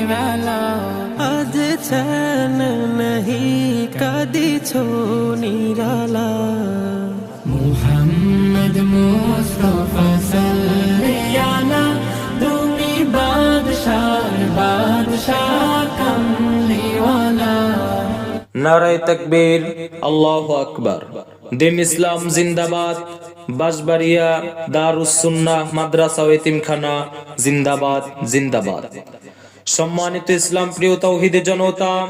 वाला आज चैन नहीं कदी छोनीराला मुहम्मद मुस्तफा सल्लियाना तुमी बादशाह बादशाह कमलीवाला। नाराए तकबीर, अल्लाहु अकबर। दिन इस्लाम जिंदाबाद। बांशबाड़िया दारुस सुन्नाह মাদ্রাসা ও এতিমখানা জিন্দাবাদ জিন্দাবাদ। সম্মানিত ইসলাম প্রিয় তাওহীদের জনতা,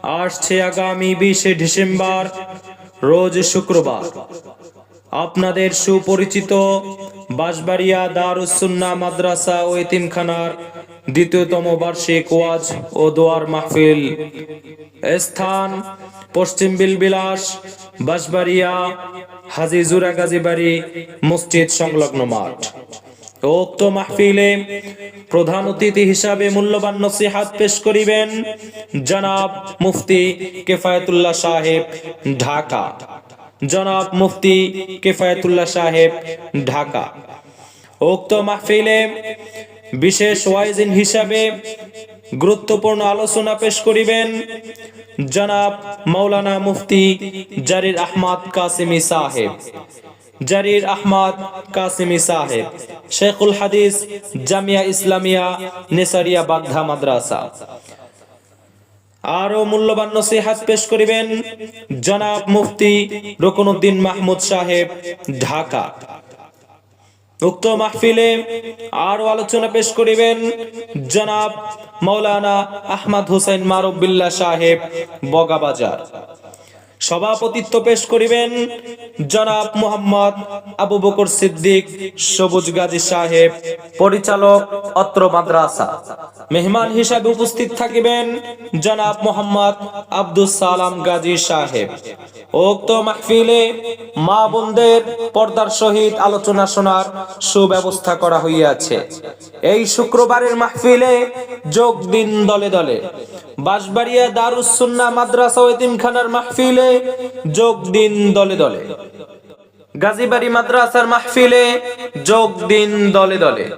আসছে আগামী 20 ডিসেম্বর রোজ শুক্রবার আপনাদের সুপরিচিত বাঁশবাড়িয়া দারুস সুন্নাহ মাদ্রাসা ও এতিমখানার দ্বিতীয়তম বার্ষিক ওয়াজ ও দোয়ার মাহফিল। স্থান পশ্চিম বিলবিলাস, বাঁশবাড়িয়া হাজী জুরা গাজীবাড়ি মসজিদ সংলগ্ন মাঠ। উক্ত মাহফিলে প্রধান অতিথি হিসাবে মূল্যবান নসিহত পেশ করিবেন জনাব মুফতি কিফায়াতুল্লাহ সাহেব, ঢাকা। জনাব মুফতি কিফায়াতুল্লাহ সাহেব, ঢাকা। উক্ত মাহফিলে বিশেষ ওয়াইজিন হিসাবে গুরুত্বপূর্ণ আলোচনা পেশ করিবেন জনাব মাওলানা মুফতি জারির আহমদ কাসিমি সাহেব, জারির আহমদ কাসিমি সাহেব, শেখুল হাদিস জামিয়া ইসলামিয়া নেসারিয়া বাগধা মাদ্রাসা। আরো মূল্যবান নসিহত পেশ করিবেন জনাব মুফতি রুকনউদ্দিন মাহমুদ সাহেব, ঢাকা। উক্ত মাহফিলে আরো আলোচনা পেশ করিবেন জনাব মাওলানা আহমদ হুসাইন মারুফ-বিল্লাহ সাহেব, বগাবাজার। সভাপতিত্ব পেশ করিবেন জনাব মোহাম্মদ আবু বকর সিদ্দিক সবুজ গাজী সাহেব, পরিচালক অত্র মাদ্রাসা। মেহমান হিসাবে উপস্থিত থাকিবেন জনাব মোহাম্মদ আব্দুস সালাম গাজী সাহেব। উক্ত মাহফিলে মা বোনদের পর্দার সহিত আলোচনা শোনার সুব্যবস্থা করা হইয়াছে। এই শুক্রবারের মাহফিলে যোগ দিন দলে দলে। বাঁশবাড়িয়া দারুস সুন্নাহ মাদ্রাসা ও এতিমখানার মাহফিলে যোগ দিন দলে দলে। গাজীবাড়ি মাদ্রাসার মাহফিলে যোগ দিন দলে দলে।